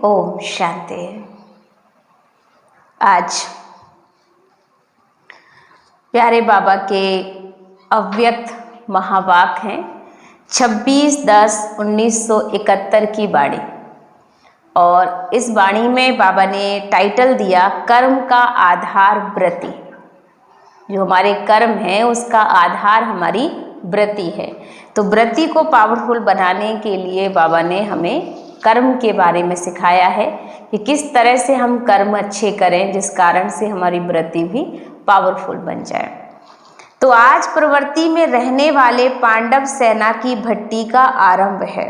ओम शांति। आज प्यारे बाबा के अव्यक्त महावाक हैं 26/10/1971 की वाणी। और इस वाणी में बाबा ने टाइटल दिया कर्म का आधार व्रति। जो हमारे कर्म हैं उसका आधार हमारी व्रति है। तो व्रति को पावरफुल बनाने के लिए बाबा ने हमें कर्म के बारे में सिखाया है कि किस तरह से हम कर्म अच्छे करें जिस कारण से हमारी व्रति भी पावरफुल बन जाए। तो आज प्रवृत्ति में रहने वाले पांडव सेना की भट्टी का आरंभ है।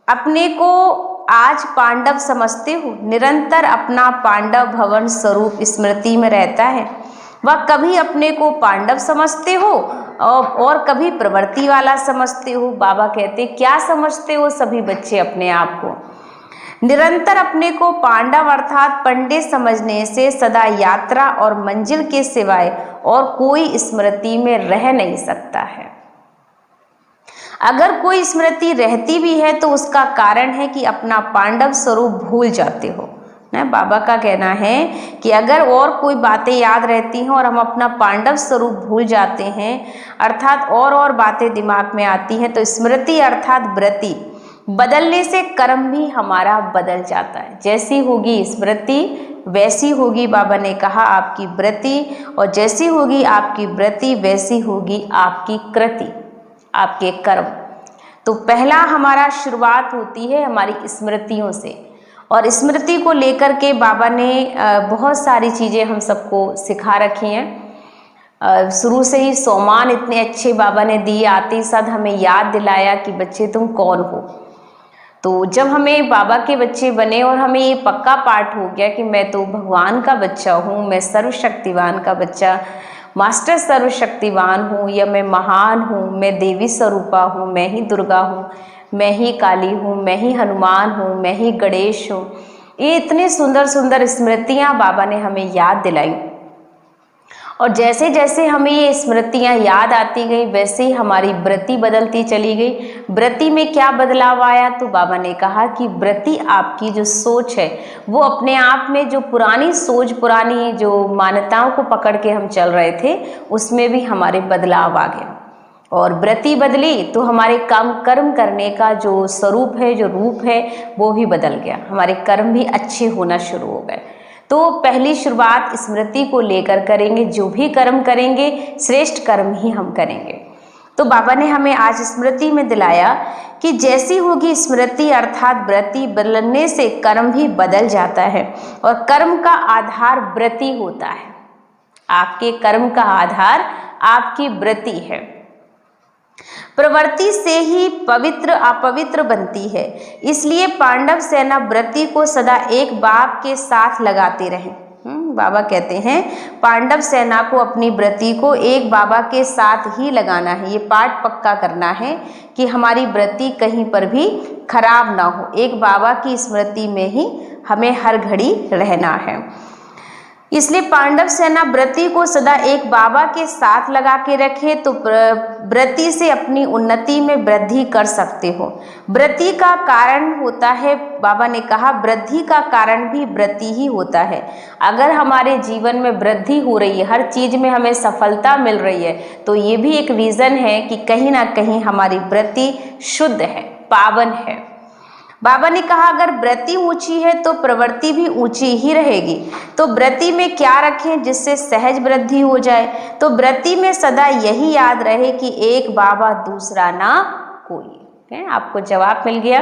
अपने को आज पांडव समझते हो? निरंतर अपना पांडव भवन स्वरूप स्मृति में रहता है। वह कभी अपने को पांडव समझते हो और कभी प्रवृत्ति वाला समझते हो। बाबा कहते क्या समझते हो सभी बच्चे अपने आप को? निरंतर अपने को पांडव अर्थात पंडित समझने से सदा यात्रा और मंजिल के सिवाय और कोई स्मृति में रह नहीं सकता है। अगर कोई स्मृति रहती भी है तो उसका कारण है कि अपना पांडव स्वरूप भूल जाते हो ना। बाबा का कहना है कि अगर और कोई बातें याद रहती हैं और हम अपना पांडव स्वरूप भूल जाते हैं अर्थात और बातें दिमाग में आती हैं तो स्मृति अर्थात व्रति बदलने से कर्म भी हमारा बदल जाता है। जैसी होगी स्मृति वैसी होगी, बाबा ने कहा, आपकी व्रति। और जैसी होगी आपकी व्रति वैसी होगी आपकी कृति, आपके कर्म। तो पहला हमारा शुरुआत होती है हमारी स्मृतियों से। और स्मृति को लेकर के बाबा ने बहुत सारी चीज़ें हम सबको सिखा रखी हैं। शुरू से ही सोमान इतने अच्छे बाबा ने दिए, आते ही साथ हमें याद दिलाया कि बच्चे तुम कौन हो। तो जब हमें बाबा के बच्चे बने और हमें ये पक्का पाठ हो गया कि मैं तो भगवान का बच्चा हूँ, मैं सर्वशक्तिवान का बच्चा, मास्टर सर्वशक्तिवान हूँ, या मैं महान हूँ, मैं देवी स्वरूपा हूँ, मैं ही दुर्गा हूँ, मैं ही काली हूँ, मैं ही हनुमान हूँ, मैं ही गणेश हूँ। ये इतनी सुंदर सुंदर स्मृतियाँ बाबा ने हमें याद दिलाई। और जैसे जैसे हमें ये स्मृतियाँ याद आती गई वैसे ही हमारी व्रति बदलती चली गई। व्रति में क्या बदलाव आया? तो बाबा ने कहा कि व्रति आपकी जो सोच है वो अपने आप में जो पुरानी सोच, पुरानी जो मान्यताओं को पकड़ के हम चल रहे थे उसमें भी हमारे बदलाव आ गया। और व्रति बदली तो हमारे कर्म करने का जो स्वरूप है, जो रूप है वो भी बदल गया। हमारे कर्म भी अच्छे होना शुरू हो गए। तो पहली शुरुआत स्मृति को लेकर करेंगे। जो भी कर्म करेंगे श्रेष्ठ कर्म ही हम करेंगे। तो बाबा ने हमें आज स्मृति में दिलाया कि जैसी होगी स्मृति अर्थात व्रति बदलने से कर्म भी बदल जाता है। और कर्म का आधार व्रति होता है। आपके कर्म का आधार आपकी व्रति है। प्रवृत्ति से ही पवित्र अपवित्र बनती है। इसलिए पांडव सेना व्रति को सदा एक बाप के साथ लगाते रहे। बाबा कहते हैं पांडव सेना को अपनी व्रति को एक बाबा के साथ ही लगाना है। ये पाठ पक्का करना है कि हमारी व्रति कहीं पर भी खराब ना हो। एक बाबा की स्मृति में ही हमें हर घड़ी रहना है। इसलिए पांडव सेना व्रति को सदा एक बाबा के साथ लगा के रखे तो व्रति से अपनी उन्नति में वृद्धि कर सकते हो। व्रति का कारण होता है, बाबा ने कहा वृद्धि का कारण भी व्रति ही होता है। अगर हमारे जीवन में वृद्धि हो रही है, हर चीज में हमें सफलता मिल रही है, तो ये भी एक रीजन है कि कहीं ना कहीं हमारी व्रति शुद्ध है, पावन है। बाबा ने कहा अगर व्रति ऊंची है तो प्रवृत्ति भी ऊंची ही रहेगी। तो व्रति में क्या रखें जिससे सहज वृद्धि हो जाए? तो व्रति में सदा यही याद रहे कि एक बाबा दूसरा ना कोई। आपको जवाब मिल गया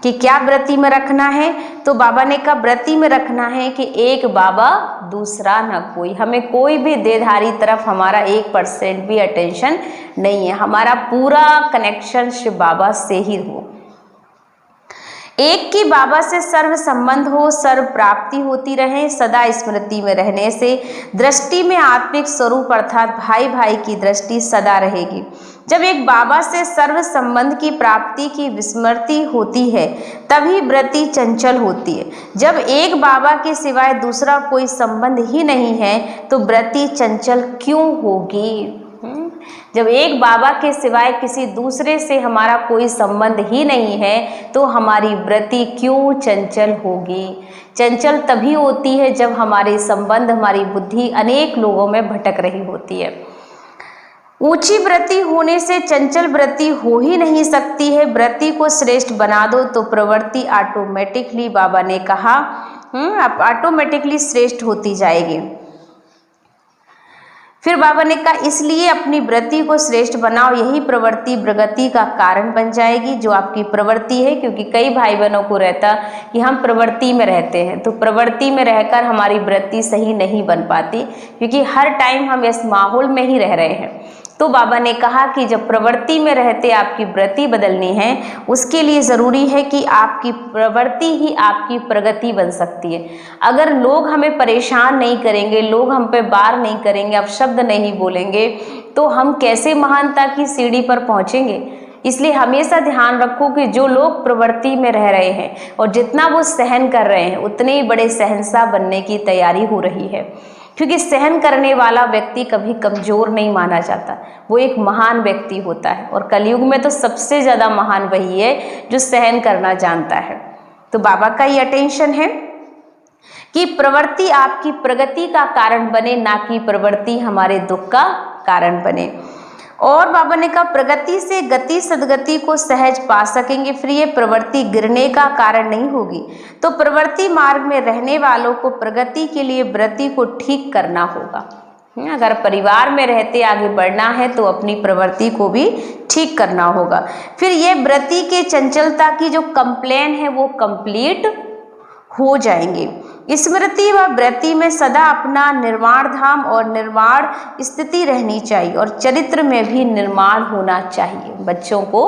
कि क्या व्रति में रखना है। तो बाबा ने कहा व्रति में रखना है कि एक बाबा दूसरा ना कोई। हमें कोई भी देहधारी तरफ हमारा 1% भी अटेंशन नहीं है। हमारा पूरा कनेक्शन शिव बाबा से ही हो। एक की बाबा से सर्व संबंध हो, सर्व प्राप्ति होती रहे। सदा स्मृति में रहने से दृष्टि में आत्मिक स्वरूप अर्थात भाई भाई की दृष्टि सदा रहेगी। जब एक बाबा से सर्व संबंध की प्राप्ति की विस्मृति होती है तभी व्रति चंचल होती है। जब एक बाबा के सिवाय दूसरा कोई संबंध ही नहीं है तो व्रति चंचल क्यों होगी? जब एक बाबा के सिवाय किसी दूसरे से हमारा कोई संबंध ही नहीं है तो हमारी वृत्ति क्यों चंचल होगी। चंचल तभी होती है जब हमारे संबंध, हमारी बुद्धि अनेक लोगों में भटक रही होती है। ऊंची वृत्ति होने से चंचल वृत्ति हो ही नहीं सकती है। वृत्ति को श्रेष्ठ बना दो तो प्रवृत्ति ऑटोमेटिकली, बाबा ने कहा, ऑटोमेटिकली श्रेष्ठ होती जाएगी। फिर बाबा ने कहा इसलिए अपनी वृत्ति को श्रेष्ठ बनाओ, यही प्रवृत्ति प्रगति का कारण बन जाएगी। जो आपकी प्रवृत्ति है, क्योंकि कई भाई बहनों को रहता कि हम प्रवृत्ति में रहते हैं, तो प्रवृत्ति में रहकर हमारी वृत्ति सही नहीं बन पाती, क्योंकि हर टाइम हम इस माहौल में ही रह रहे हैं। तो बाबा ने कहा कि जब प्रवृत्ति में रहते आपकी वृत्ति बदलनी है, उसके लिए ज़रूरी है कि आपकी प्रवृत्ति ही आपकी प्रगति बन सकती है। अगर लोग हमें परेशान नहीं करेंगे, लोग हम पे वार नहीं करेंगे, अपशब्द नहीं बोलेंगे, तो हम कैसे महानता की सीढ़ी पर पहुंचेंगे। इसलिए हमेशा ध्यान रखो कि जो लोग प्रवृत्ति में रह रहे हैं और जितना वो सहन कर रहे हैं, उतने ही बड़े सहनशाह बनने की तैयारी हो रही है, क्योंकि सहन करने वाला व्यक्ति कभी कमजोर नहीं माना जाता, वो एक महान व्यक्ति होता है। और कलयुग में तो सबसे ज़्यादा महान वही है जो सहन करना जानता है। तो बाबा का ये अटेंशन है कि प्रवृत्ति आपकी प्रगति का कारण बने, ना कि प्रवृत्ति हमारे दुख का कारण बने। और बाबा ने कहा प्रगति से गति सदगति को सहज पा सकेंगे, फिर ये प्रवृत्ति गिरने का कारण नहीं होगी। तो प्रवृत्ति मार्ग में रहने वालों को प्रगति के लिए वृत्ति को ठीक करना होगा। अगर परिवार में रहते आगे बढ़ना है तो अपनी प्रवृत्ति को भी ठीक करना होगा। फिर ये वृत्ति के चंचलता की जो कंप्लेन है वो कंप्लीट हो जाएंगे। स्मृति व वृत्ति में सदा अपना निर्वाण धाम और निर्वाण स्थिति रहनी चाहिए, और चरित्र में भी निर्माण होना चाहिए। बच्चों को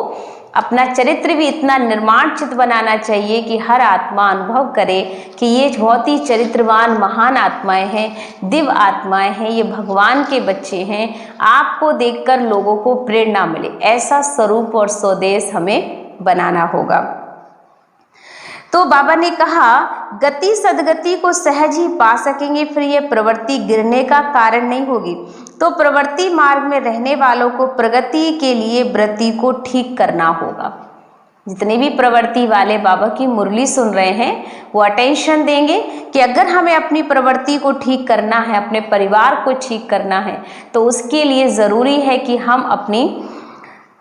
अपना चरित्र भी इतना निर्माणचित बनाना चाहिए कि हर आत्मा अनुभव करे कि ये बहुत ही चरित्रवान महान आत्माएं हैं, दिव्य आत्माएं हैं, ये भगवान के बच्चे हैं। आपको देखकर लोगों को प्रेरणा मिले, ऐसा स्वरूप और स्वदेश हमें बनाना होगा। तो बाबा ने कहा गति सदगति को सहज ही पा सकेंगे, फिर ये प्रवृत्ति गिरने का कारण नहीं होगी। तो प्रवृत्ति मार्ग में रहने वालों को प्रगति के लिए वृत्ति को ठीक करना होगा। जितने भी प्रवृत्ति वाले बाबा की मुरली सुन रहे हैं वो अटेंशन देंगे कि अगर हमें अपनी प्रवृत्ति को ठीक करना है, अपने परिवार को ठीक करना है, तो उसके लिए ज़रूरी है कि हम अपनी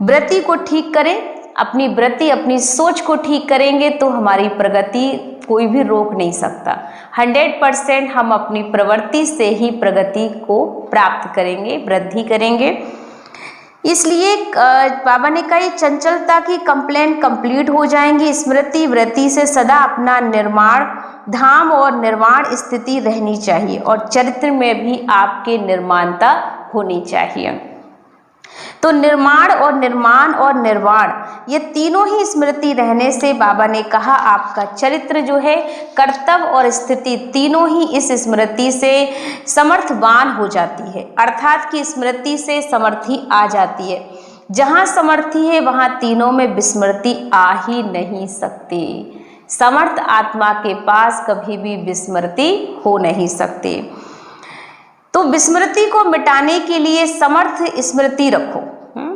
वृत्ति को ठीक करें। अपनी वृत्ति, अपनी सोच को ठीक करेंगे तो हमारी प्रगति कोई भी रोक नहीं सकता। 100% हम अपनी प्रवृत्ति से ही प्रगति को प्राप्त करेंगे, वृद्धि करेंगे। इसलिए बाबा ने कहा चंचलता की कंप्लेन कंप्लीट हो जाएंगी। स्मृति वृत्ति से सदा अपना निर्माण धाम और निर्वाण स्थिति रहनी चाहिए, और चरित्र में भी आपके निर्माणता होनी चाहिए। तो निर्माण और निर्माण और निर्वाण ये तीनों ही स्मृति रहने से बाबा ने कहा आपका चरित्र जो है, कर्तव्य और स्थिति तीनों ही इस स्मृति से समर्थवान हो जाती है। अर्थात कि स्मृति से समर्थी आ जाती है। जहाँ समर्थी है वहाँ तीनों में विस्मृति आ ही नहीं सकती। समर्थ आत्मा के पास कभी भी विस्मृति हो नहीं सकती। तो विस्मृति को मिटाने के लिए समर्थ स्मृति रखो।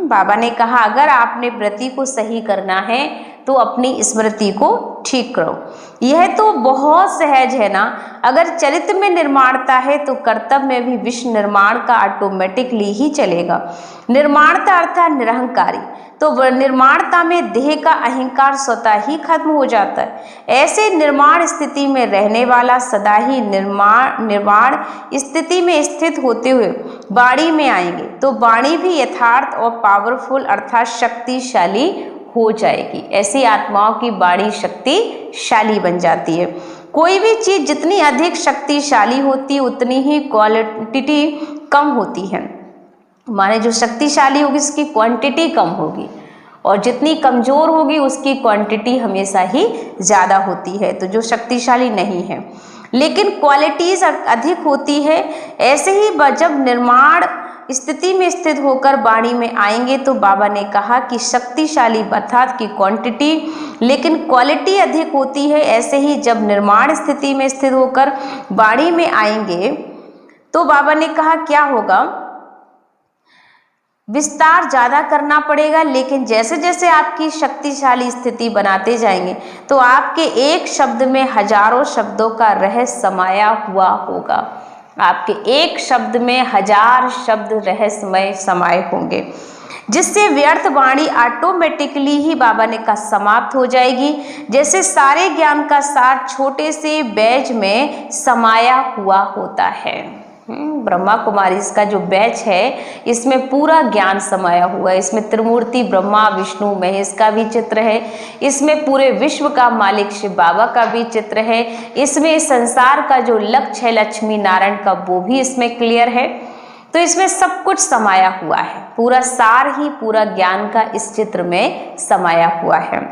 बाबा ने कहा अगर आपने वृत्ति को सही करना है तो अपनी स्मृति को ठीक करो। यह तो बहुत सहज है ना। अगर चरित्र में निर्माणता है तो कर्तव्य में भी विश्व निर्माण का ऑटोमेटिकली ही चलेगा। निर्माणता अर्थात निरहंकारी, तो निर्माणता में देह का अहंकार स्वतः ही खत्म हो जाता है। ऐसे निर्माण स्थिति में रहने वाला सदा ही निर्वाण स्थिति में स्थित होते हुए वाणी में आएंगे तो वाणी भी यथार्थ और पावरफुल अर्थात शक्तिशाली हो जाएगी। ऐसी आत्माओं की वाणी शक्तिशाली बन जाती है। कोई भी चीज जितनी अधिक शक्तिशाली होती है उतनी ही क्वालिटी कम होती है। माने जो शक्तिशाली होगी उसकी क्वांटिटी कम होगी, और जितनी कमजोर होगी उसकी क्वांटिटी हमेशा ही ज़्यादा होती है। तो जो शक्तिशाली नहीं है लेकिन क्वालिटीज अधिक होती है, ऐसे ही जब निर्माण स्थिति में स्थित होकर वाणी में आएंगे तो बाबा ने कहा कि शक्तिशाली अर्थात की क्वांटिटी लेकिन क्वालिटी अधिक होती है। ऐसे ही जब निर्माण स्थिति में स्थित होकर वाणी में आएंगे तो बाबा ने कहा क्या होगा, विस्तार ज़्यादा करना पड़ेगा, लेकिन जैसे जैसे आपकी शक्तिशाली स्थिति बनाते जाएंगे तो आपके एक शब्द में हजारों शब्दों का रहस्य समाया हुआ होगा। आपके एक शब्द में हजार शब्द रहस्यमय समाये होंगे, जिससे व्यर्थ वाणी ऑटोमेटिकली ही बाबा ने कहा समाप्त हो जाएगी। जैसे सारे ज्ञान का सार छोटे से बैच में समाया हुआ होता है। ब्रह्मा कुमारी इसका जो बैच है इसमें पूरा ज्ञान समाया हुआ है। इसमें त्रिमूर्ति ब्रह्मा विष्णु महेश का भी चित्र है, इसमें पूरे विश्व का मालिक शिव बाबा का भी चित्र है, इसमें संसार का जो लक्ष्य है लक्ष्मी नारायण का वो भी इसमें क्लियर है। तो इसमें सब कुछ समाया हुआ है, पूरा सार ही पूरा ज्ञान का इस चित्र में समाया हुआ है।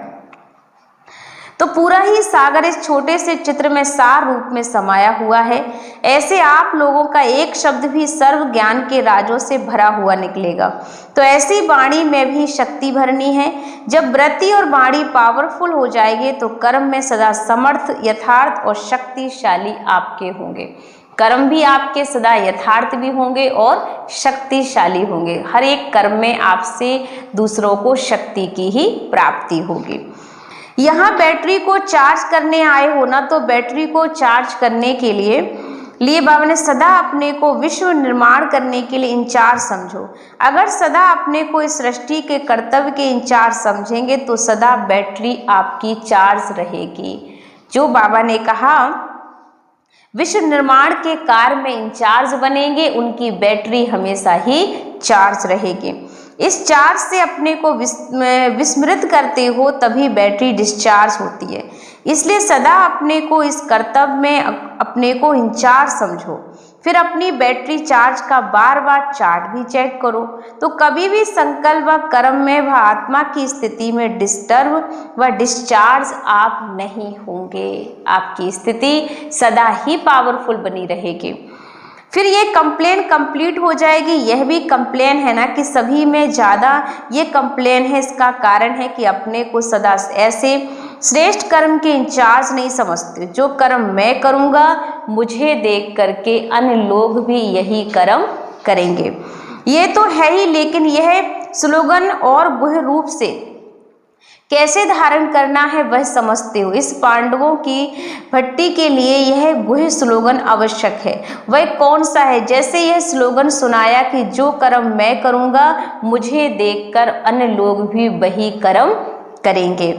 तो पूरा ही सागर इस छोटे से चित्र में सार रूप में समाया हुआ है। ऐसे आप लोगों का एक शब्द भी सर्व ज्ञान के राजों से भरा हुआ निकलेगा। तो ऐसी वाणी में भी शक्ति भरनी है। जब वृत्ति और वाणी पावरफुल हो जाएगी तो कर्म में सदा समर्थ, यथार्थ और शक्तिशाली आपके होंगे। कर्म भी आपके सदा यथार्थ भी होंगे और शक्तिशाली होंगे। हर एक कर्म में आपसे दूसरों को शक्ति की ही प्राप्ति होगी। यहाँ बैटरी को चार्ज करने आए हो ना, तो बैटरी को चार्ज करने के लिए बाबा ने सदा अपने को विश्व निर्माण करने के लिए इंचार्ज समझो। अगर सदा अपने को इस सृष्टि के कर्तव्य के इंचार्ज समझेंगे तो सदा बैटरी आपकी चार्ज रहेगी। जो बाबा ने कहा विश्व निर्माण के कार्य में इंचार्ज बनेंगे, उनकी बैटरी हमेशा ही चार्ज रहेगी। इस चार्ज से अपने को विस्मृत करते हो तभी बैटरी डिस्चार्ज होती है। इसलिए सदा अपने को इस कर्तव्य में अपने को इंचार्ज समझो। फिर अपनी बैटरी चार्ज का बार बार चार्ट भी चेक करो, तो कभी भी संकल्प व कर्म में व आत्मा की स्थिति में डिस्टर्ब व डिस्चार्ज आप नहीं होंगे। आपकी स्थिति सदा ही पावरफुल बनी रहेगी। फिर ये कंप्लेन कंप्लीट हो जाएगी। यह भी कंप्लेन है ना कि सभी में ज़्यादा ये कंप्लेन है। इसका कारण है कि अपने को सदा ऐसे श्रेष्ठ कर्म के इंचार्ज नहीं समझते। जो कर्म मैं करूँगा मुझे देख करके अन्य लोग भी यही कर्म करेंगे। ये तो है ही, लेकिन यह स्लोगन और गुह्य रूप से कैसे धारण करना है वह समझते हो। इस पांडवों की भट्टी के लिए यह गुह्य स्लोगन आवश्यक है। वह कौन सा है? जैसे यह स्लोगन सुनाया कि जो कर्म मैं करूँगा मुझे देखकर अन्य लोग भी वही कर्म करेंगे।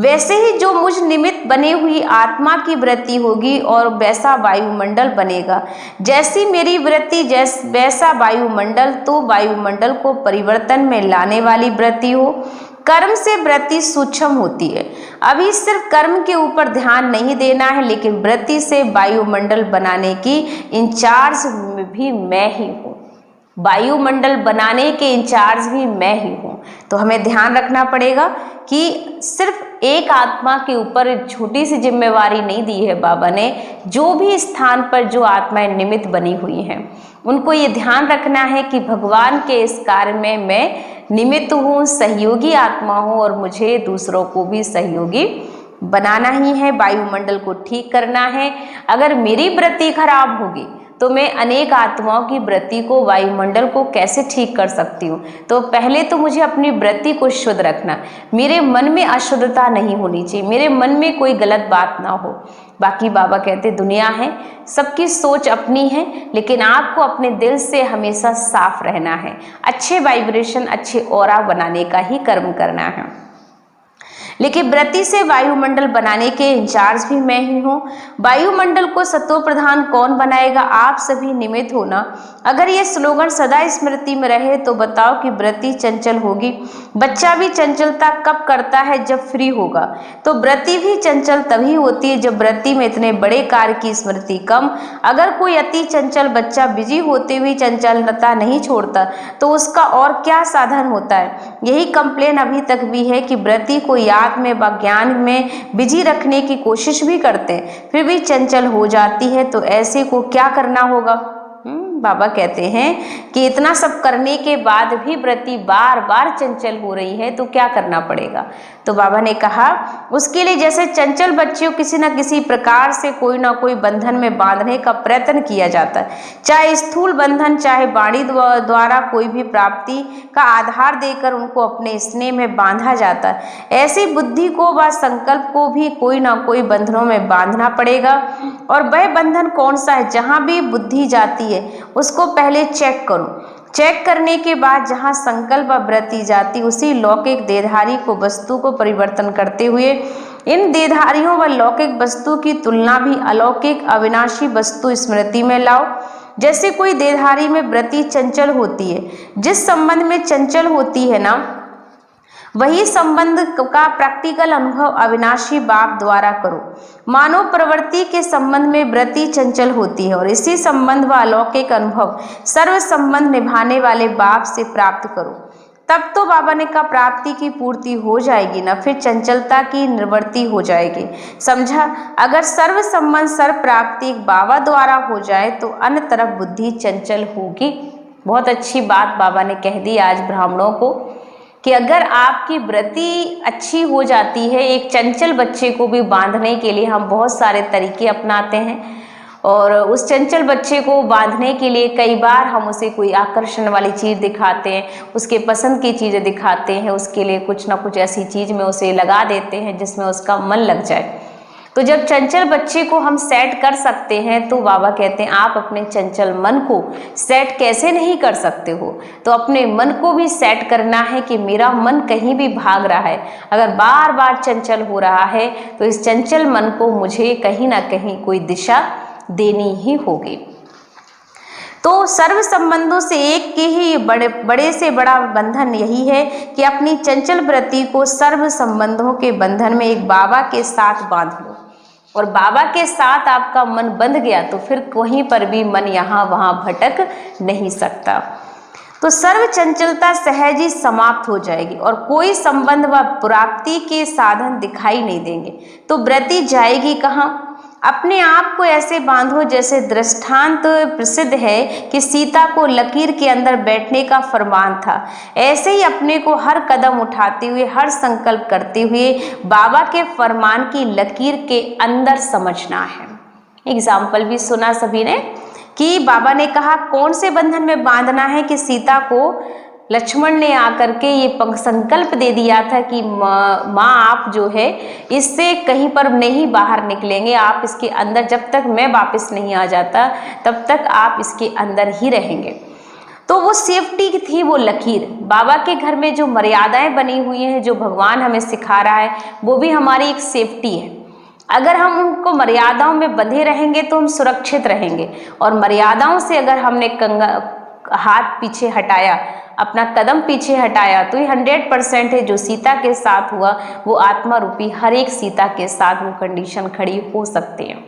वैसे ही जो मुझ निमित्त बनी हुई आत्मा की वृत्ति होगी और वैसा वायुमंडल बनेगा। जैसी मेरी वृत्ति वैसा वायुमंडल, तो वायुमंडल को परिवर्तन में लाने वाली वृत्ति हो। कर्म से वृत्ति सूक्ष्म होती है। अभी सिर्फ कर्म के ऊपर ध्यान नहीं देना है, लेकिन वृत्ति से वायुमंडल बनाने की इंचार्ज भी मैं ही हूँ। वायुमंडल बनाने के इंचार्ज भी मैं ही हूँ। तो हमें ध्यान रखना पड़ेगा कि सिर्फ एक आत्मा के ऊपर छोटी सी जिम्मेवारी नहीं दी है बाबा ने। जो भी स्थान पर जो आत्माएं निमित्त बनी हुई हैं उनको ये ध्यान रखना है कि भगवान के इस कार्य में मैं निमित्त हूँ, सहयोगी आत्मा हूँ और मुझे दूसरों को भी सहयोगी बनाना ही है। वायुमंडल को ठीक करना है। अगर मेरी वृत्ति खराब होगी तो मैं अनेक आत्माओं की वृत्ति को, वायुमंडल को कैसे ठीक कर सकती हूँ? तो पहले तो मुझे अपनी वृत्ति को शुद्ध रखना। मेरे मन में अशुद्धता नहीं होनी चाहिए, मेरे मन में कोई गलत बात ना हो। बाकी बाबा कहते दुनिया है, सबकी सोच अपनी है, लेकिन आपको अपने दिल से हमेशा साफ रहना है। अच्छे वाइब्रेशन, अच्छे ऑरा बनाने का ही कर्म करना है। लेकिन वृत्ति से वायुमंडल बनाने के इंचार्ज भी मैं ही हूँ। वायुमंडल को सत्व प्रधान कौन बनाएगा? आप सभी निमित्त हो ना। अगर ये स्लोगन सदा स्मृति में रहे तो बताओ कि वृत्ति चंचल होगी। बच्चा भी चंचलता कब करता है? जब फ्री होगा। तो वृत्ति भी चंचल तभी होती है जब वृत्ति में इतने बड़े कार्य की स्मृति कम। अगर कोई अति चंचल बच्चा बिजी होते हुए चंचलता नहीं छोड़ता तो उसका और क्या साधन होता है? यही कंप्लेन अभी तक भी है कि वृत्ति को याद में व ज्ञान में बिजी रखने की कोशिश भी करते हैं, फिर भी चंचल हो जाती है। तो ऐसे को क्या करना होगा? बाबा कहते हैं कि इतना सब करने के बाद भी व्रती बार बार चंचल हो रही है तो क्या करना पड़ेगा। तो बाबा ने कहा उसके लिए जैसे चंचल बच्चे को किसी न किसी प्रकार से कोई ना कोई बंधन में बांधने का प्रयत्न किया जाता है, चाहे स्थूल बंधन चाहे वाणी द्वारा कोई भी प्राप्ति का आधार देकर उनको अपने स्नेह में बांधा जाता है। ऐसी बुद्धि को व संकल्प को भी कोई ना कोई बंधनों में बांधना पड़ेगा। और वह बंधन कौन सा है, जहाँ भी बुद्धि जाती है उसको पहले चेक करो। चेक करने के बाद जहाँ संकल्प वृत्ति जाती उसी लौकिक देहधारी को वस्तु को परिवर्तन करते हुए इन देहधारियों व लौकिक वस्तु की तुलना भी अलौकिक अविनाशी वस्तु स्मृति में लाओ। जैसे कोई देहधारी में वृत्ति चंचल होती है, जिस संबंध में चंचल होती है ना वही संबंध का प्रैक्टिकल अनुभव अविनाशी बाप द्वारा करो। मानव प्रवृत्ति के संबंध में वृत्ति चंचल होती है और इसी संबंध व अलौकिक अनुभव सर्व संबंध निभाने वाले बाप से प्राप्त करो। तब तो बाबा ने कहा प्राप्ति की पूर्ति हो जाएगी ना, फिर चंचलता की निवृत्ति हो जाएगी। समझा, अगर सर्व संबंध सर्व प्राप्ति बाबा द्वारा हो जाए तो अन्य तरफ बुद्धि चंचल होगी। बहुत अच्छी बात बाबा ने कह दी आज ब्राह्मणों को कि अगर आपकी वृत्ति अच्छी हो जाती है, एक चंचल बच्चे को भी बांधने के लिए हम बहुत सारे तरीके अपनाते हैं और उस चंचल बच्चे को बांधने के लिए कई बार हम उसे कोई आकर्षण वाली चीज़ दिखाते हैं, उसके पसंद की चीज़ें दिखाते हैं, उसके लिए कुछ ना कुछ ऐसी चीज़ में उसे लगा देते हैं जिसमें उसका मन लग जाए। तो जब चंचल बच्चे को हम सेट कर सकते हैं तो बाबा कहते हैं आप अपने चंचल मन को सेट कैसे नहीं कर सकते हो, तो अपने मन को भी सेट करना है कि मेरा मन कहीं भी भाग रहा है, अगर बार बार चंचल हो रहा है तो इस चंचल मन को मुझे कहीं ना कहीं कोई दिशा देनी ही होगी। तो सर्व संबंधों से एक के ही बड़े से बड़ा बंधन यही है कि अपनी चंचल वृत्ति को सर्व संबंधों के बंधन में एक बाबा के साथ बांध लो। और बाबा के साथ आपका मन बंध गया तो फिर कहीं पर भी मन यहाँ वहाँ भटक नहीं सकता। तो सर्व चंचलता सहज ही समाप्त हो जाएगी और कोई संबंध व प्राप्ति के साधन दिखाई नहीं देंगे। तो वृत्ति जाएगी कहाँ? अपने आप को ऐसे बांधो जैसे दृष्टांत प्रसिद्ध है कि सीता को लकीर के अंदर बैठने का फरमान था, ऐसे ही अपने को हर कदम उठाते हुए हर संकल्प करते हुए बाबा के फरमान की लकीर के अंदर समझना है। एग्जाम्पल भी सुना सभी ने कि बाबा ने कहा कौन से बंधन में बांधना है कि सीता को लक्ष्मण ने आकर के ये संकल्प दे दिया था कि माँ आप जो है इससे कहीं पर नहीं बाहर निकलेंगे, आप इसके अंदर जब तक मैं वापस नहीं आ जाता तब तक आप इसके अंदर ही रहेंगे। तो वो सेफ्टी थी, वो लकीर। बाबा के घर में जो मर्यादाएं बनी हुई हैं, जो भगवान हमें सिखा रहा है, वो भी हमारी एक सेफ्टी है। अगर हम उनको मर्यादाओं में बंधे रहेंगे तो हम सुरक्षित रहेंगे और मर्यादाओं से अगर हमने हाथ पीछे हटाया, अपना कदम पीछे हटाया तो ये 100% है जो सीता के साथ हुआ वो आत्मा रूपी हर एक सीता के साथ वो कंडीशन खड़ी हो सकती है।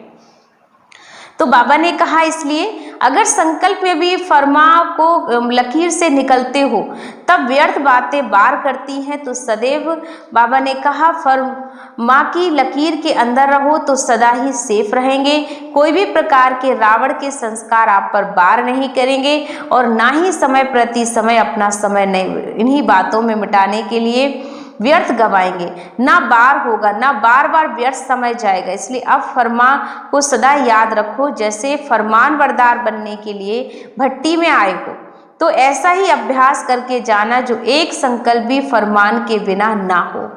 तो बाबा ने कहा इसलिए अगर संकल्प में भी फरमा को लकीर से निकलते हो तब व्यर्थ बातें बार करती हैं, तो सदैव बाबा ने कहा फरमा की लकीर के अंदर रहो तो सदा ही सेफ रहेंगे। कोई भी प्रकार के रावण के संस्कार आप पर बार नहीं करेंगे और ना ही समय प्रति समय अपना समय नहीं इन्हीं बातों में मिटाने के लिए व्यर्थ गवाएंगे। ना बार होगा, ना बार बार व्यर्थ समय जाएगा। इसलिए अब फरमा को सदा याद रखो, जैसे फरमान बरदार बनने के लिए भट्टी में आए हो तो ऐसा ही अभ्यास करके जाना जो एक संकल्प भी फरमान के बिना ना हो।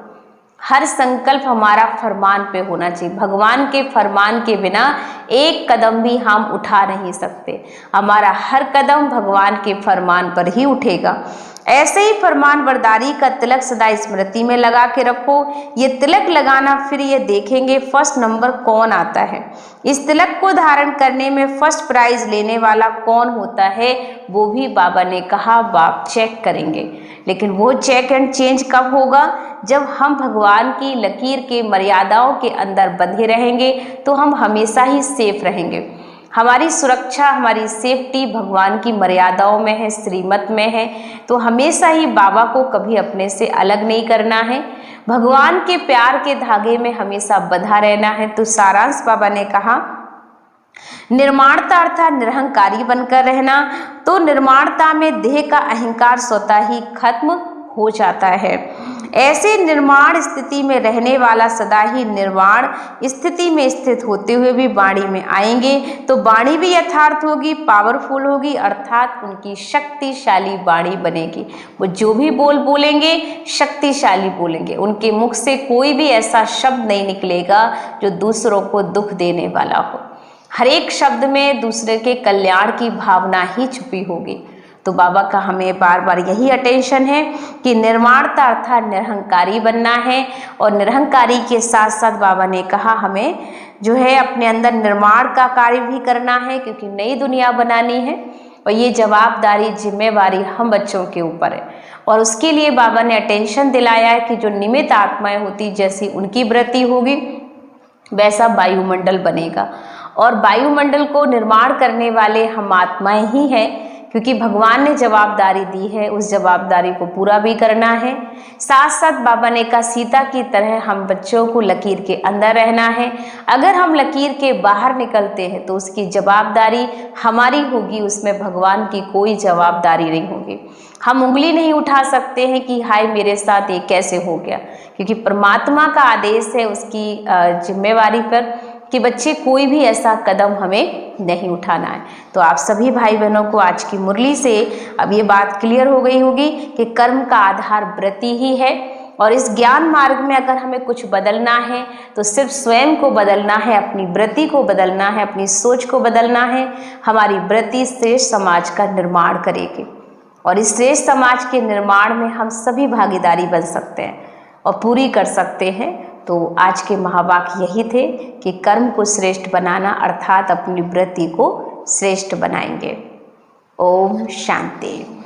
हर संकल्प हमारा फरमान पे होना चाहिए। भगवान के फरमान के बिना एक कदम भी हम उठा नहीं सकते। हमारा हर कदम भगवान के फरमान पर ही उठेगा। ऐसे ही फरमान बरदारी का तिलक सदा स्मृति में लगा के रखो। ये तिलक लगाना फिर ये देखेंगे फर्स्ट नंबर कौन आता है। इस तिलक को धारण करने में फर्स्ट प्राइज लेने वाला कौन होता है वो भी बाबा ने कहा बाप चेक करेंगे। लेकिन वो चेक एंड चेंज कब होगा? जब हम भगवान की लकीर के मर्यादाओं के अंदर बंधे रहेंगे तो हम हमेशा ही सेफ रहेंगे। हमारी सुरक्षा, हमारी सेफ्टी भगवान की मर्यादाओं में है, श्रीमत में है। तो हमेशा ही बाबा को कभी अपने से अलग नहीं करना है, भगवान के प्यार के धागे में हमेशा बंधा रहना है। तो सारांश बाबा ने कहा निर्माणता अर्थात निरहंकारी बनकर रहना। तो निर्माणता में देह का अहंकार स्वतः ही खत्म हो जाता है। ऐसे निर्माण स्थिति में रहने वाला सदा ही निर्वाण स्थिति में स्थित होते हुए भी वाणी में आएंगे तो वाणी भी यथार्थ होगी, पावरफुल होगी, अर्थात उनकी शक्तिशाली वाणी बनेगी। वो जो भी बोलेंगे शक्तिशाली बोलेंगे। उनके मुख से कोई भी ऐसा शब्द नहीं निकलेगा जो दूसरों को दुख देने वाला हो। हर एक शब्द में दूसरे के कल्याण की भावना ही छुपी होगी। तो बाबा का हमें बार बार यही अटेंशन है कि निर्माणता अर्थात निरहंकारी बनना है। और निरहंकारी के साथ साथ बाबा ने कहा हमें जो है अपने अंदर निर्माण का कार्य भी करना है, क्योंकि नई दुनिया बनानी है और ये जवाबदारी जिम्मेवारी हम बच्चों के ऊपर है। और उसके लिए बाबा ने अटेंशन दिलाया है कि जो निमित्त आत्माएं होती जैसी उनकी वृत्ति होगी वैसा वायुमंडल बनेगा। और वायुमंडल को निर्माण करने वाले हम आत्माएं ही हैं, क्योंकि भगवान ने जवाबदारी दी है, उस जवाबदारी को पूरा भी करना है। साथ साथ बाबा ने कहा सीता की तरह हम बच्चों को लकीर के अंदर रहना है। अगर हम लकीर के बाहर निकलते हैं तो उसकी जवाबदारी हमारी होगी, उसमें भगवान की कोई जवाबदारी नहीं होगी। हम उंगली नहीं उठा सकते हैं कि हाय मेरे साथ ये कैसे हो गया, क्योंकि परमात्मा का आदेश है उसकी जिम्मेवारी पर कि बच्चे कोई भी ऐसा कदम हमें नहीं उठाना है। तो आप सभी भाई बहनों को आज की मुरली से अब ये बात क्लियर हो गई होगी कि कर्म का आधार वृत्ति ही है। और इस ज्ञान मार्ग में अगर हमें कुछ बदलना है तो सिर्फ स्वयं को बदलना है, अपनी वृत्ति को बदलना है, अपनी सोच को बदलना है। हमारी वृत्ति श्रेष्ठ समाज का निर्माण करेगी और इस श्रेष्ठ समाज के निर्माण में हम सभी भागीदारी बन सकते हैं और पूरी कर सकते हैं। तो आज के महावाक्य यही थे कि कर्म को श्रेष्ठ बनाना अर्थात अपनी वृत्ति को श्रेष्ठ बनाएंगे। ओम शांति।